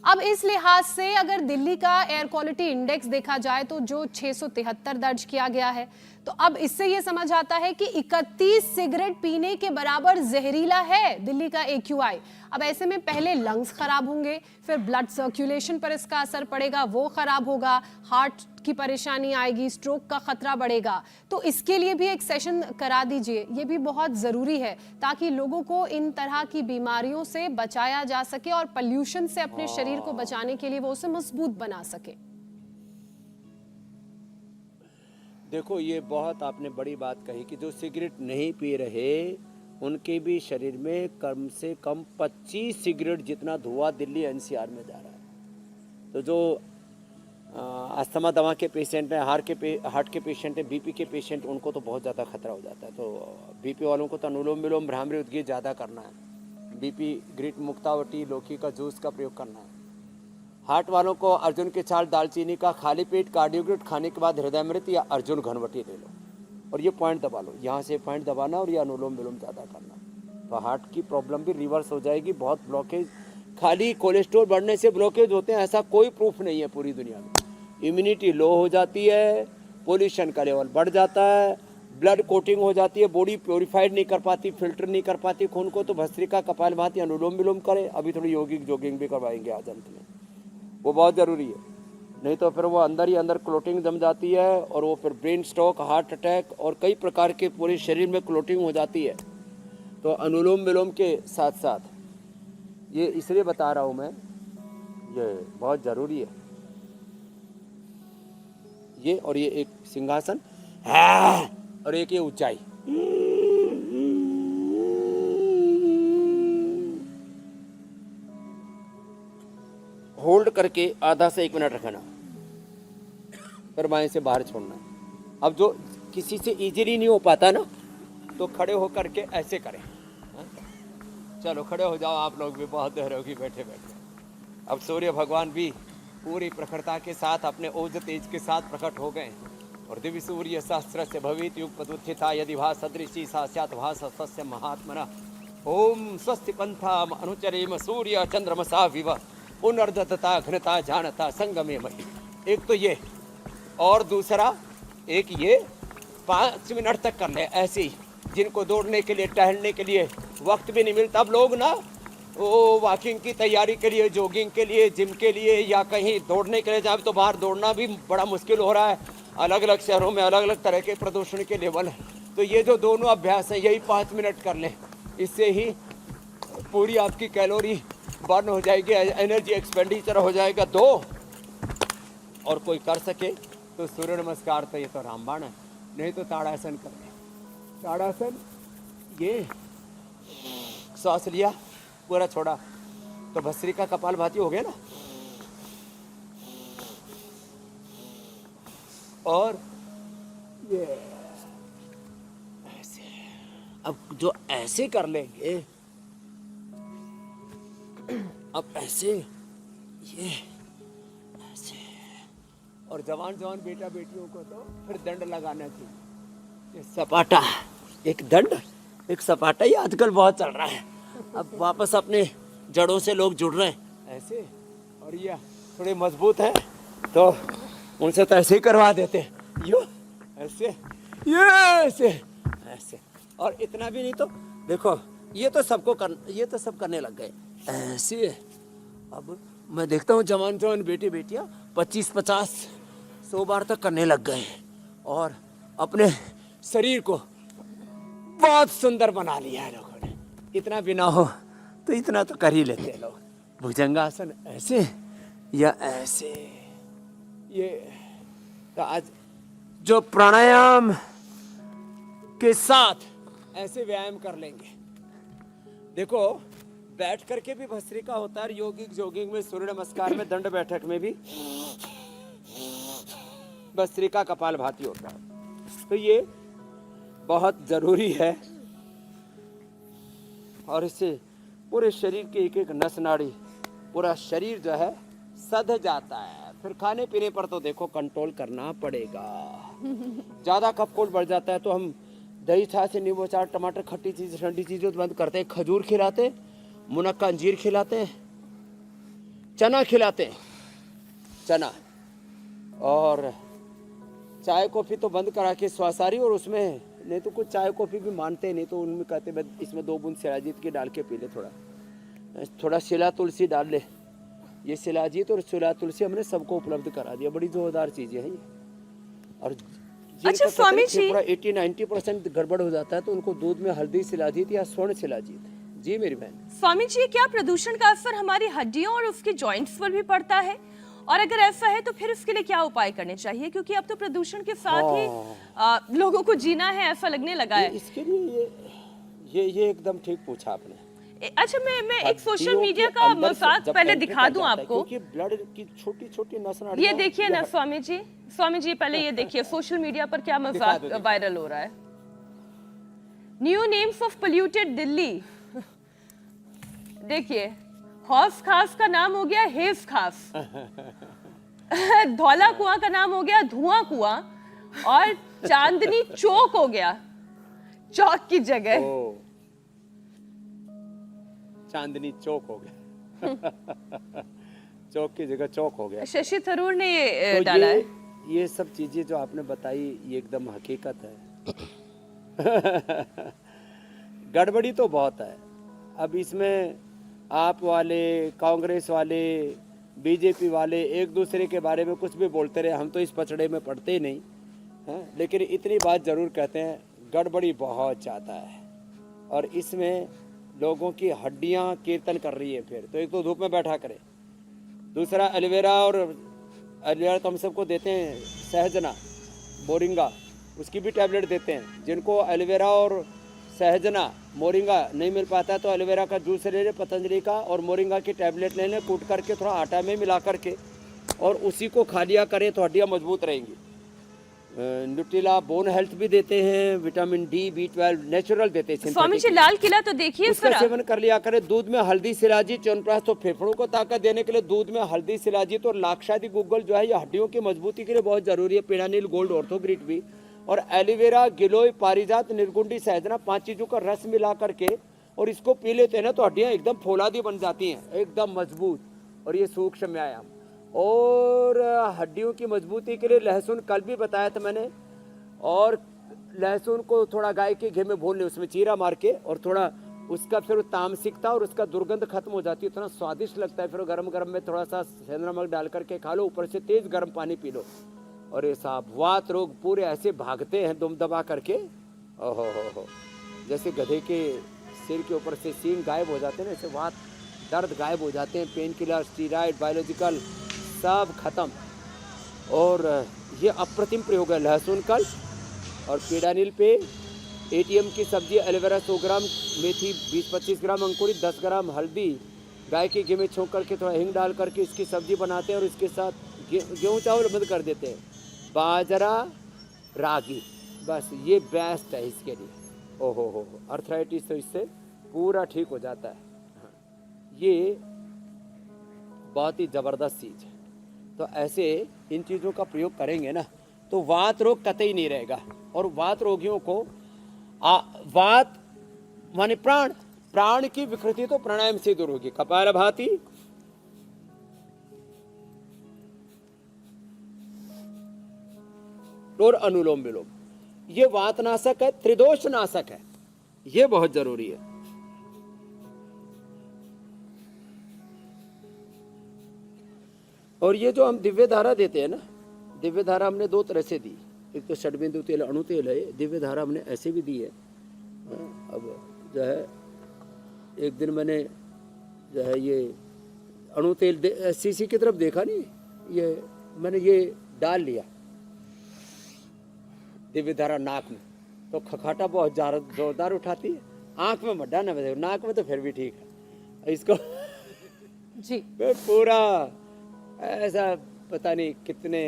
अब इस लिहाज से अगर दिल्ली का एयर क्वालिटी इंडेक्स देखा जाए तो जो 673 दर्ज किया गया है, तो अब इससे ये समझ आता है कि 31 सिगरेट पीने के बराबर जहरीला है दिल्ली का AQI। अब ऐसे में पहले लंग्स खराब होंगे, फिर ब्लड सर्कुलेशन पर इसका असर पड़ेगा, वो खराब होगा, हार्ट की परेशानी आएगी, स्ट्रोक का खतरा बढ़ेगा। तो इसके लिए भी एक सेशन करा दीजिए, ये भी बहुत जरूरी है ताकि लोगों को इन तरह की बीमारियों से बचाया जा सके और पॉल्यूशन से अपने शरीर को बचाने के लिए वो उसे मजबूत बना सके। देखो, ये बहुत आपने बड़ी बात कही कि जो सिगरेट नहीं पी रहे उनके भी शरीर में कम से कम 25 सिगरेट जितना धुआं दिल्ली NCR में जा रहा है। तो जो अस्थमा दमा के पेशेंट हैं, हार्ट के पेशेंट हैं, BP के पेशेंट, उनको तो बहुत ज़्यादा खतरा हो जाता है। तो BP वालों को तो अनुलोम विलोम भ्रामरी उद्गीत ज़्यादा करना है, BP ग्रीट मुक्तावटी लौकी का जूस का प्रयोग करना है। हार्ट वालों को अर्जुन के छाल दालचीनी का खाली पेट कार्डियोग्रिट खाने के बाद हृदयामृत या अर्जुन घनवटी ले लो और ये पॉइंट दबा लो, यहाँ से पॉइंट दबाना और ये अनुलोम विलोम ज़्यादा करना। तो हार्ट की प्रॉब्लम भी रिवर्स हो जाएगी। बहुत ब्लॉकेज, खाली कोलेस्ट्रॉल बढ़ने से ब्लॉकेज होते हैं ऐसा कोई प्रूफ नहीं है पूरी दुनिया में। इम्यूनिटी लो हो जाती है, पोल्यूशन का लेवल बढ़ जाता है, ब्लड कोटिंग हो जाती है, बॉडी प्योरीफाइड नहीं कर पाती, फिल्टर नहीं कर पाती खून को। तो भस्त्रिका, कपालभाति, अनुलोम विलोम करें। अभी थोड़ी योगिक जॉगिंग भी करवाएंगे आज अंत में, वो बहुत ज़रूरी है। नहीं तो फिर वो अंदर ही अंदर क्लोटिंग जम जाती है और वो फिर ब्रेन स्ट्रोक, हार्ट अटैक और कई प्रकार के पूरे शरीर में क्लोटिंग हो जाती है। तो अनुलोम विलोम के साथ साथ ये इसलिए बता रहा हूँ मैं, ये बहुत ज़रूरी है। ये और ये एक सिंहासन और एक ये ऊंचाई, होल्ड करके आधा से 1 मिनट रखना, फिर बाएं से बाहर छोड़ना। अब जो किसी से इजीली नहीं हो पाता ना, तो खड़े होकर के ऐसे करें। चलो खड़े हो जाओ, आप लोग भी बहुत देर होगी बैठे बैठे। अब सूर्य भगवान भी पूरी प्रखरता के साथ अपने ओज तेज के साथ प्रकट हो गए और दिव्य सूर्य सहस्र से भवित युगपदुत्थिता यदि भा सदृशी सा स्यात् भासस्य महात्मना। ओम स्वस्ति पंथा अनुचरेम सूर्य चंद्रमसा विव पुनर्दत्ता घनता जानता संगमे मही। एक तो ये, और दूसरा एक ये 5 मिनट तक कर ले ऐसे ही। जिनको दौड़ने के लिए, टहलने के लिए वक्त भी नहीं मिलता, अब लोग ना वो वॉकिंग की तैयारी के लिए, जॉगिंग के लिए, जिम के लिए या कहीं दौड़ने के लिए जाए, तो बाहर दौड़ना भी बड़ा मुश्किल हो रहा है। अलग अलग शहरों में अलग अलग तरह के प्रदूषण के लेवल है। तो ये जो दोनों अभ्यास हैं यही 5 मिनट कर लें, इससे ही पूरी आपकी कैलोरी बर्न हो जाएगी, एनर्जी एक्सपेंडिचर हो जाएगा। 2 और कोई कर सके तो सूर्य नमस्कार, तो ये तो रामबाण है। नहीं तो ताड़ासन कर ले। ताड़ासन, ये सांस लिया, पूरा छोड़ा, तो भस्त्रिका कपालभाति हो गया ना। और ये ऐसे, अब जो ऐसे कर लेंगे, अब ऐसे, ये ऐसे, और जवान जवान बेटा बेटियों को तो फिर दंड लगाना चाहिए। ये सपाटा, एक दंड एक सपाटा, ये आजकल बहुत चल रहा है। अब वापस अपने जड़ों से लोग जुड़ रहे हैं ऐसे, और ये थोड़े मजबूत हैं तो उनसे तो ऐसे ही करवा देते हैं, यो ऐसे, ये ऐसे ऐसे। और इतना भी नहीं तो देखो, ये तो सब करने लग गए ऐसे। अब मैं देखता हूँ जवान जवान बेटे बेटियाँ 25-50-100 बार तक करने लग गए और अपने शरीर को बहुत सुंदर बना लिया है लोगों ने। इतना भी ना हो तो इतना तो कर ही लेते हैं लोग। भुजंगासन ऐसे या ऐसे। ये तो आज जो प्राणायाम के साथ ऐसे व्यायाम कर लेंगे। देखो, बैठ करके भी भस्त्रिका होता है, योगिक जॉगिंग में, सूर्य नमस्कार में, दंड बैठक में भी भस्त्रिका कपालभाति होता है। तो ये बहुत जरूरी है और इससे पूरे शरीर के एक एक नस नाड़ी, पूरा शरीर जो है सध जाता है। फिर खाने पीने पर तो देखो कंट्रोल करना पड़ेगा। ज्यादा कफ कोल्ड बढ़ जाता है तो हम दही, छाछ, नींबू अचार, टमाटर, खट्टी चीज, ठंडी चीजें बंद करते हैं। खजूर खिलाते, मुनक्का, अंजीर खिलाते हैं, चना खिलाते हैं, चना, और चाय कॉफ़ी तो बंद करा के स्वासारी, और उसमें नहीं तो कुछ चाय कॉफ़ी भी मानते नहीं तो उनमें कहते हैं इसमें 2 बूंद शिलाजीत की डाल के पी ले, थोड़ा शिला तुलसी डाल ले। ये शिलाजीत और शिला तुलसी हमने सबको उपलब्ध करा दिया, बड़ी जोरदार चीज़ें हैं ये। और अच्छा स्वामी जी, पूरा 80-90% गड़बड़ हो जाता है तो उनको दूध में हल्दी शिलाजीत या स्वर्ण शिलाजीत। जी मेरी बहन। स्वामी जी, क्या प्रदूषण का असर हमारी हड्डियों और उसके जॉइंट्स पर भी पड़ता है? और अगर ऐसा है तो फिर इसके लिए क्या उपाय करने चाहिए? क्योंकि अब तो प्रदूषण के साथ ही लोगों को जीना है ऐसा लगने लगा है। इसके लिए ये एकदम ठीक पूछा आपने। अच्छा, मैं एक सोशल मीडिया का मजाक पहले दिखा दूं आपको, क्योंकि ब्लड की छोटी-छोटी नसें, ये देखिए ना स्वामी जी पहले ये देखिए सोशल मीडिया पर क्या मजाक वायरल हो रहा है। New names of polluted Delhi. देखिए, हौस खास का नाम हो गया हेज खास, धौला कुआं का नाम हो गया धुआं कुआं, और चांदनी चौक हो गया चौक की जगह चांदनी चौक हो गया। चौक की जगह चौक हो गया। शशि थरूर ने ये तो डाला है। ये सब चीजें जो आपने बताई ये एकदम हकीकत है। गड़बड़ी तो बहुत है। अब इसमें आप वाले, कांग्रेस वाले, बीजेपी वाले एक दूसरे के बारे में कुछ भी बोलते रहे, हम तो इस पचड़े में पड़ते ही नहीं हैं, लेकिन इतनी बात जरूर कहते हैं, गड़बड़ी बहुत ज़्यादा है और इसमें लोगों की हड्डियां कीर्तन कर रही है। फिर तो एक तो धूप में बैठा करे, दूसरा एलोवेरा, और एलोवेरा तो हम सबको देते हैं, सहजना, मोरिंगा, उसकी भी टैबलेट देते हैं। जिनको एलोवेरा और सहजना, मोरिंगा नहीं मिल पाता है तो एलोवेरा का जूस ले लें पतंजलि का, और मोरिंगा की टैबलेट ले लें, कूट करके थोड़ा आटा में मिला करके, और उसी को खा लिया करें तो हड्डियाँ मजबूत रहेंगी। न्यूट्रिला बोन हेल्थ भी देते हैं, विटामिन डी, B12 नेचुरल देते हैं। स्वामी जी, लाल किला तो देखिए, उसका सेवन कर लिया करें। दूध में हल्दी, शिलाजीत, च्यवनप्राश, तो फेफड़ों को ताकत देने के लिए दूध में हल्दी, शिलाजीत और लाक्षादी गुग्गल जो है ये हड्डियों की मजबूती के लिए बहुत जरूरी है। पेडानिल गोल्ड, ऑर्थोग्रिट भी, और एलोवेरा, गिलोय, पारिजात, निर्गुंडी, सहजना, 5 चीजों का रस मिला करके और इसको पी लेते हैं ना तो हड्डियां एकदम फौलादी बन जाती हैं, एकदम मजबूत। और ये सूक्ष्म व्यायाम और हड्डियों की मजबूती के लिए लहसुन कल भी बताया था मैंने, और लहसुन को थोड़ा गाय के घी में भून ले, उसमें चीरा मार के, और थोड़ा उसका फिर तामसिकता और उसका दुर्गंध खत्म हो जाती है, इतना स्वादिष्ट लगता है। फिर गरम गरम में थोड़ा सा सेंधा नमक डाल करके खा लो, ऊपर से तेज गर्म पानी पी लो, और ये साहब वात रोग पूरे ऐसे भागते हैं दुम दबा करके, ओहो हो, जैसे गधे के सिर के ऊपर से सींग गायब हो जाते हैं ना, ऐसे वात दर्द गायब हो जाते हैं। पेन किलर, स्टीराइड, बायोलॉजिकल सब खत्म। और ये अप्रतिम प्रयोग है लहसुन कल और पेडानिल पे, ATM की सब्जी, एलोवेरा 100 ग्राम, मेथी 20-25 ग्राम अंकुरित, 10 ग्राम हल्दी, गाय के घी में छोंक करके थोड़ा हींग डाल करके इसकी सब्जी बनाते हैं, और इसके साथ गेहूँ चावल बंद कर देते हैं, बाजरा, रागी, बस ये बेस्ट है इसके लिए। ओहो हो, अर्थराइटिस तो इससे पूरा ठीक हो जाता है। ये बहुत ही ज़बरदस्त चीज़ है। तो ऐसे इन चीज़ों का प्रयोग करेंगे ना तो वात रोग कतई नहीं रहेगा। और वात रोगियों को वात माने प्राण, प्राण की विकृति तो प्राणायाम से दूर होगी। कपालभाति, और अनुलोम विलोम, ये वातनाशक है, त्रिदोष नाशक है, ये बहुत जरूरी है। और ये जो हम दिव्य धारा देते हैं ना, दिव्य धारा हमने 2 तरह से दी, एक तो षडबिंदु तेल, अणु तेल है, दिव्य धारा हमने ऐसे भी दी है। अब जो है एक दिन मैंने जो है ये अणु तेल शीशी की तरफ देखा नहीं, ये मैंने ये डाल लिया दिव्य धारा नाक में, तो खखाटा बहुत जोरदार उठाती है। आंख में मत डालना, नाक में तो फिर भी ठीक है। इसको जी पूरा ऐसा पता नहीं कितने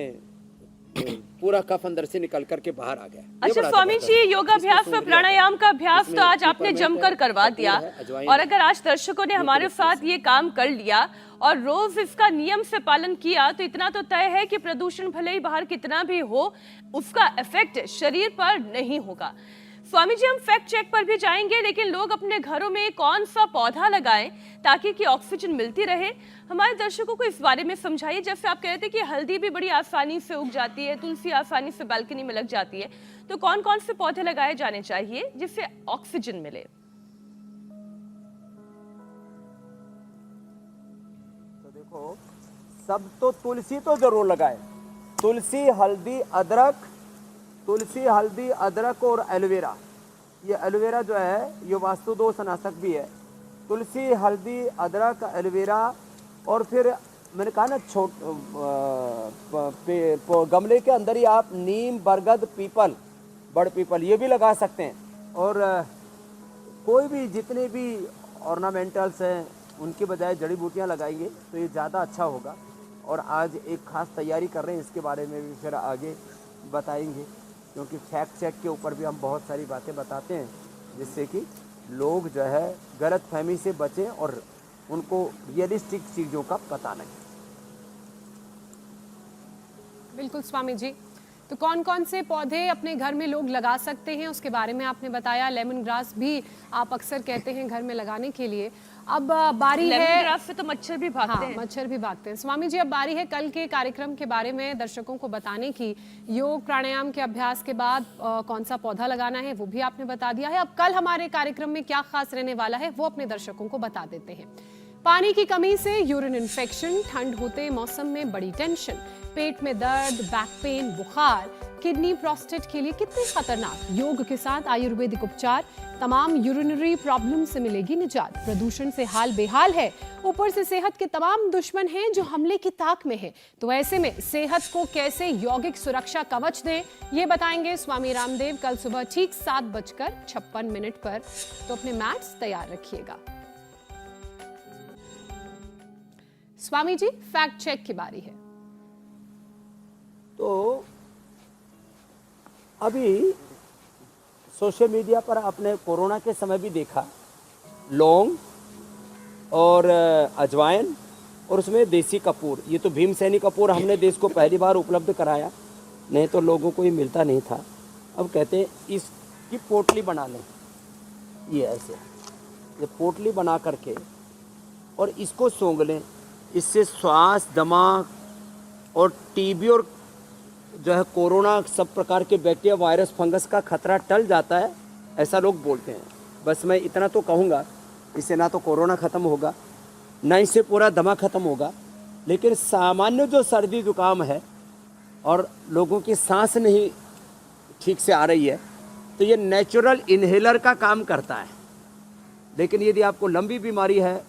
पूरा कफ अंदर से निकल करके बाहर आ गया। अच्छा स्वामी जी, योगाभ्यास व प्राणायाम का अभ्यास तो आज आपने जमकर करवा दिया, और अगर आज दर्शकों ने हमारे साथ ये काम कर लिया और रोज इसका नियम से पालन किया तो इतना तो तय है कि प्रदूषण भले ही बाहर कितना भी हो उसका इफेक्ट शरीर पर नहीं होगा। स्वामी जी, हम फैक्ट चेक पर भी जाएंगे, लेकिन लोग अपने घरों में कौन सा पौधा लगाएं ताकि कि ऑक्सीजन मिलती रहे, हमारे दर्शकों को इस बारे में समझाइए। जैसे आप कह रहे थे कि हल्दी भी बड़ी आसानी से उग जाती है, तुलसी आसानी से बालकनी में लग जाती है, तो कौन कौन से पौधे लगाए जाने चाहिए जिससे ऑक्सीजन मिले? तो देखो, सब तो तुलसी तो जरूर लगाए। तुलसी, हल्दी, अदरक और एलोवेरा। ये एलोवेरा जो है ये वास्तु दोष नाशक भी है। तुलसी, हल्दी, अदरक, एलोवेरा, और फिर मैंने कहा ना गमले के अंदर ही आप नीम, बरगद, पीपल, बड़ पीपल ये भी लगा सकते हैं। और कोई भी जितने भी ऑर्नामेंटल्स हैं उनकी बजाय जड़ी बूटियाँ लगाएंगे तो ये ज़्यादा अच्छा होगा। और आज एक खास तैयारी कर रहे हैं, इसके बारे में भी फिर आगे बताएंगे, क्योंकि फैक्ट चेक के ऊपर भी हम बहुत सारी बातें बताते हैं जिससे कि लोग जो है गलत फहमी से बचें और उनको रियलिस्टिक चीज़ों का पता लगे। बिल्कुल स्वामी जी, तो कौन कौन से पौधे अपने घर में लोग लगा सकते हैं उसके बारे में आपने बताया। लेमन ग्रास भी आप अक्सर कहते हैं घर में लगाने के लिए। अब बारी है, लेमन ग्रास से तो मच्छर भी भागते हैं। मच्छर भी भागते हैं। स्वामी जी, अब बारी है कल के कार्यक्रम के बारे में दर्शकों को बताने की। योग प्राणायाम के अभ्यास के बाद कौन सा पौधा लगाना है वो भी आपने बता दिया है। अब कल हमारे कार्यक्रम में क्या खास रहने वाला है वो अपने दर्शकों को बता देते हैं। पानी की कमी से यूरिन इन्फेक्शन, ठंड होते मौसम में बड़ी टेंशन, पेट में दर्द, बैक पेन, बुखार, किडनी, प्रोस्टेट के लिए कितने खतरनाक। योग के साथ आयुर्वेदिक उपचार, तमाम यूरिनरी प्रॉब्लम से मिलेगी निजात। प्रदूषण से हाल बेहाल है, ऊपर से सेहत के तमाम दुश्मन हैं जो हमले की ताक में हैं। तो ऐसे में सेहत को कैसे यौगिक सुरक्षा कवच दें ये बताएंगे स्वामी रामदेव कल सुबह ठीक 7:56 पर। तो अपने मैट्स तैयार रखिएगा। स्वामी जी, फैक्ट चेक की बारी है। तो अभी सोशल मीडिया पर आपने कोरोना के समय भी देखा, लौंग और अजवाइन और उसमें देसी कपूर, ये तो भीमसेनी कपूर हमने देश को पहली बार उपलब्ध कराया, नहीं तो लोगों को ये मिलता नहीं था। अब कहते हैं इसकी पोटली बना लें, ये ऐसे ये पोटली बना करके और इसको सूंघ लें, इससे श्वास, दमा और टीबी और जो है कोरोना, सब प्रकार के बैक्टीरिया, वायरस, फंगस का खतरा टल जाता है, ऐसा लोग बोलते हैं। बस मैं इतना तो कहूँगा, इससे ना तो कोरोना ख़त्म होगा, ना इससे पूरा दमा ख़त्म होगा, लेकिन सामान्य जो सर्दी जुकाम है और लोगों की सांस नहीं ठीक से आ रही है, तो ये नेचुरल इन्हेलर का काम करता है। लेकिन यदि आपको लंबी बीमारी है,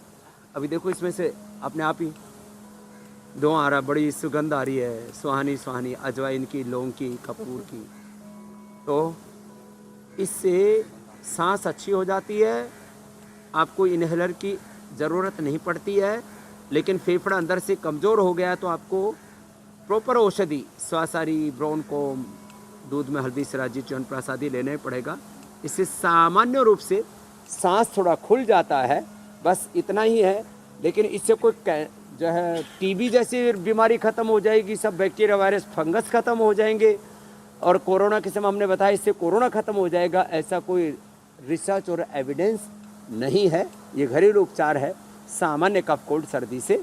अभी देखो इसमें से अपने आप ही धुआं आ रहा, बड़ी सुगंध आ रही है, सुहानी सुहानी, अजवाइन की, लौंग की, कपूर की, तो इससे सांस अच्छी हो जाती है, आपको इन्हेलर की ज़रूरत नहीं पड़ती है। लेकिन फेफड़ा अंदर से कमज़ोर हो गया तो आपको प्रॉपर औषधि, स्वासारी, ब्रोनकोम, दूध में हल्दी, सिराजी, च्यवनप्राश लेना ही पड़ेगा। इससे सामान्य रूप से सांस थोड़ा खुल जाता है, बस इतना ही है। लेकिन इससे कोई जो है टीबी जैसी बीमारी ख़त्म हो जाएगी, सब बैक्टीरिया, वायरस, फंगस ख़त्म हो जाएंगे, और कोरोना के समय हमने बताया इससे कोरोना ख़त्म हो जाएगा, ऐसा कोई रिसर्च और एविडेंस नहीं है। ये घरेलू उपचार है सामान्य कफ, कोल्ड, सर्दी से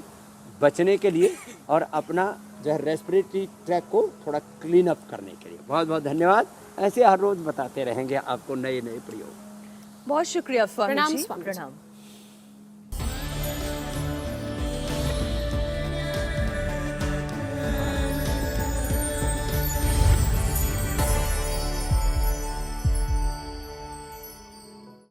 बचने के लिए और अपना जो है रेस्पिरेटरी ट्रैक को थोड़ा क्लीन अप करने के लिए। बहुत बहुत धन्यवाद। ऐसे हर रोज़ बताते रहेंगे आपको नए नए प्रयोग। बहुत शुक्रिया स्वामी प्रणाम जी। स्वामी जी। प्रणाम।